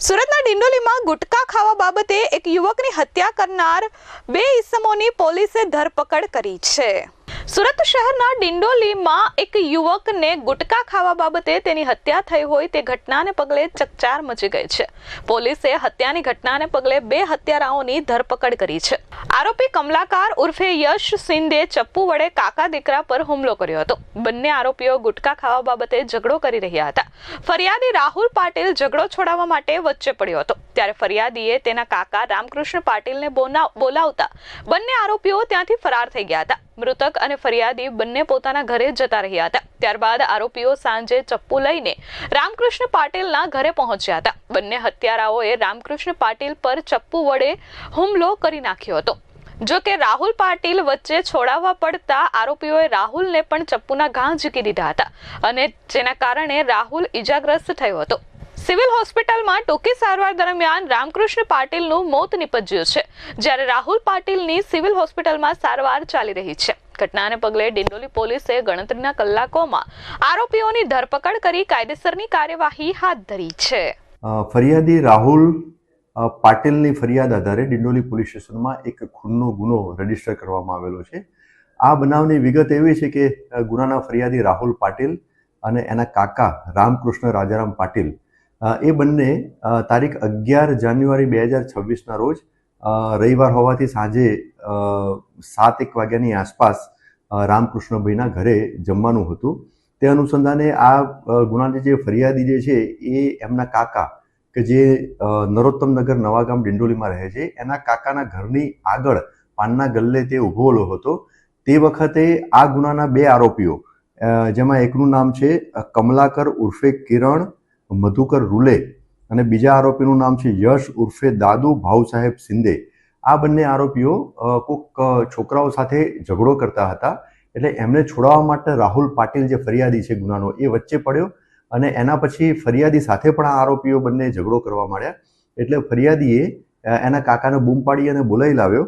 સુરતના ડિંડોલીમાં ગુટકા ખાવા બાબતે એક યુવકની હત્યા કરનાર બે ઇસમોની પોલીસે ધરપકડ કરી છે। સુરત શહેરના ડિંડોલીમાં એક યુવકને ગુટકા ખાવા બાબતે તેની હત્યા થઈ હોય તે ઘટનાને પગલે ચકચાર મચી ગઈ છે। પોલીસે હત્યાની ઘટનાને પગલે બે હત્યારાઓની ધરપકડ કરી છે। આરોપી કમલાકાર ઉર્ફે યશ શિંદે ચપ્પુ વડે કાકા દીકરા પર હુમલો કર્યો હતો। બંને આરોપીઓ ગુટકા ખાવા બાબતે ઝઘડો કરી રહ્યા હતા। ફરિયાદી રાહુલ પાટીલ ઝઘડો છોડાવવા માટે વચ્ચે પડ્યો હતો, ત્યારે ફરિયાદીએ તેના કાકા રામકૃષ્ણ પાટીલને બોલાવતા બંને આરોપીઓ ત્યાંથી ફરાર થઈ ગયા હતા। મૃતક અને ફરિયાદી બંને પોતાના ઘરે જતા રહ્યા હતા। ત્યારબાદ આરોપીઓ સાંજે ચપ્પુ લઈને રામકૃષ્ણ પાટીલના ઘરે પહોંચ્યા હતા। બંને હત્યારાઓએ રામકૃષ્ણ પાટીલ પર ચપ્પુ વડે હુમલો કરી નાખ્યો હતો। જો કે રાહુલ પાટીલ વચ્ચે છોડાવવા પડતા આરોપીઓએ રાહુલને પણ ચપ્પુના ઘા ઝીકી દીધા હતા અને જેના કારણે રાહુલ ઈજાગ્રસ્ત થયો હતો। સિવિલ હોસ્પિટલમાં ટૂંકી સારવાર દરમિયાન રામકૃષ્ણ પાટીલનું મોત નિપજ્યું છે, જ્યારે રાહુલ પાટીલની સિવિલ હોસ્પિટલમાં સારવાર ચાલી રહી છે। ઘટનાને પગલે ડિંડોલી પોલીસે ગણતરીના કલાકોમાં આરોપીઓની ધરપકડ કરી કાયદેસરની કાર્યવાહી હાથ ધરી છે। ફરિયાદી રાહુલ પાટીલની ફરિયાદ આધારે ડિંડોલી પોલીસ સ્ટેશનમાં એક ખૂનનો ગુનો રજીસ્ટર કરવામાં આવેલો છે। આ બનાવની વિગત એવી છે કે ગુનાના ફરિયાદી રાહુલ પાટીલ અને એના કાકા રામકૃષ્ણ રાજારામ પાટીલ એ બંને તારીખ 11 જાન્યુઆરી 2026ના રોજ રવિવાર હોવાથી સાંજે 7-1 વાગ્યાની આસપાસ રામકૃષ્ણભાઈના ઘરે જમવાનું હતું। તે અનુસંધાને આ ગુનાની જે ફરિયાદી જે છે એ એમના કાકા કે જે નરોત્તમનગર નવાગામ ડિંડોલીમાં રહે છે, એના કાકાના ઘરની આગળ પાનના ગલ્લે તે ઊભો હતો। તે વખતે આ ગુનાના બે આરોપીઓ, જેમાં એકનું નામ છે કમલાકર ઉર્ફે કિરણ મધુકર રૂલે અને બીજા આરોપીનું નામ છે યશ ઉર્ફે દાદુ ભાઉ સાહેબ શિંદે। આ બંને આરોપીઓ કોઈક છોકરાઓ સાથે ઝઘડો કરતા હતા, એટલે એમને છોડાવવા માટે રાહુલ પાટીલ જે ફરિયાદી છે ગુનાનો એ વચ્ચે પડ્યો અને એના પછી ફરિયાદી સાથે પણ આ આરોપીઓ બંને ઝઘડો કરવા માંડ્યા। એટલે ફરિયાદીએ એના કાકાને બૂમ પાડી અને બોલાવી લાવ્યો।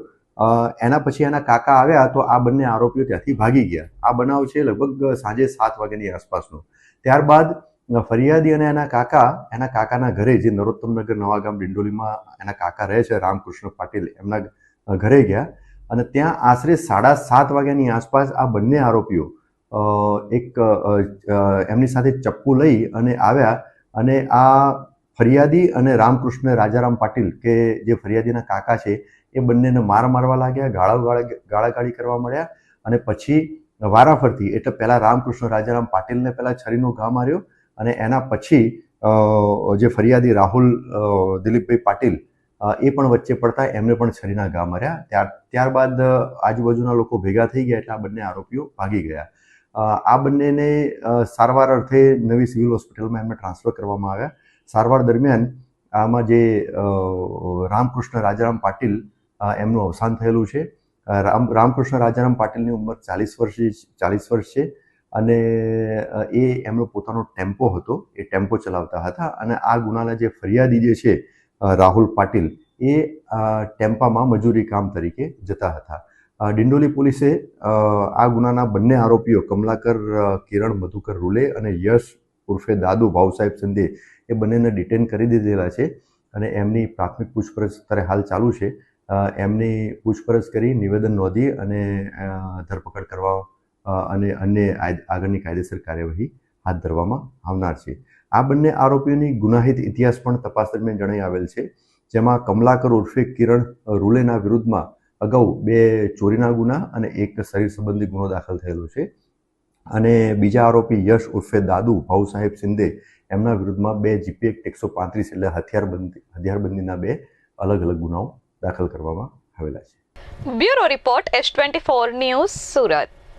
એના પછી એના કાકા આવ્યા તો આ બંને આરોપીઓ ત્યાંથી ભાગી ગયા। આ બનાવ છે લગભગ સાંજે 7 વાગ્યાની આસપાસનો। ત્યારબાદ ફરિયાદી અને એના કાકાના ઘરે, જે નરોત્તમનગર નવાગામ ડિંડોલીમાં એના કાકા રહે છે રામકૃષ્ણ પાટીલ, એમના ઘરે ગયા અને ત્યાં આશરે 7:30 વાગ્યાની આસપાસ આ બંને આરોપીઓ એમની સાથે ચપ્પુ લઈ અને આવ્યા અને આ ફરિયાદી અને રામકૃષ્ણ રાજારામ પાટીલ કે જે ફરિયાદીના કાકા છે એ બંનેને મારવા લાગ્યા, ગાળાગાળી કરવા મળ્યા અને પછી વારાફરતી, એટલે પહેલા રામકૃષ્ણ રાજારામ પાટીલને પહેલા છરીનો ઘા માર્યો અને એના પછી જે ફરિયાદી રાહુલ દિલીપભાઈ પાટીલ એ પણ વચ્ચે પડતા એમને પણ છરીના ઘા માર્યા। ત્યારબાદ આજુબાજુના લોકો ભેગા થઈ ગયા એટલે આ બંને આરોપીઓ ભાગી ગયા। આ બંનેને સારવાર અર્થે નવી સિવિલ હોસ્પિટલમાં એમને ટ્રાન્સફર કરવામાં આવ્યા। સારવાર દરમિયાન આમાં જે રામકૃષ્ણ રાજારામ પાટીલ એમનું અવસાન થયેલું છે। રામકૃષ્ણ રાજારામ પાટીલની ઉંમર 40 વર્ષ છે અને એ એમનો પોતાનો ટેમ્પો હતો, એ ટેમ્પો ચલાવતા હતા અને આ ગુનાના જે ફરિયાદી જે છે રાહુલ પાટીલ એ ટેમ્પામાં મજૂરી કામ તરીકે જતા હતા। ડિંડોલી પોલીસે આ ગુનાના બંને આરોપીઓ કમલાકર કિરણ મધુકર રૂલે અને યશ ઉર્ફે દાદુ ભાઉ સાહેબ શિંદે એ બંનેને ડિટેન કરી દીધેલા છે અને એમની પ્રાથમિક પૂછપરછ અત્યારે હાલ ચાલુ છે। એમની પૂછપરછ કરી નિવેદન નોંધી અને ધરપકડ કરવા અને અન્ય આગળની કાયદેસર કાર્યવાહી હાથ ધરવામાં આવનાર છે। આ બંને આરોપીઓની ગુનાહિત ઇતિહાસ પણ તપાસ દરમિયાન જણાઈ આવેલ છે, જેમાં કમલાકર ઉર્ફે કિરણ રૂલેના વિરુદ્ધમાં અગાઉ 2 ચોરીના ગુના અને 1 શરીર સંબંધી ગુનો દાખલ થયેલો છે અને બીજા આરોપી યશ ઉર્ફે દાદુ ભાઉ સાહેબ શિંદે એમના વિરુદ્ધમાં 2 જીપી એક્ટ 135 એટલે હથિયારબંધીના 2 અલગ અલગ ગુનાઓ દાખલ કરવામાં આવેલા છે। Bureau report S24 news Surat.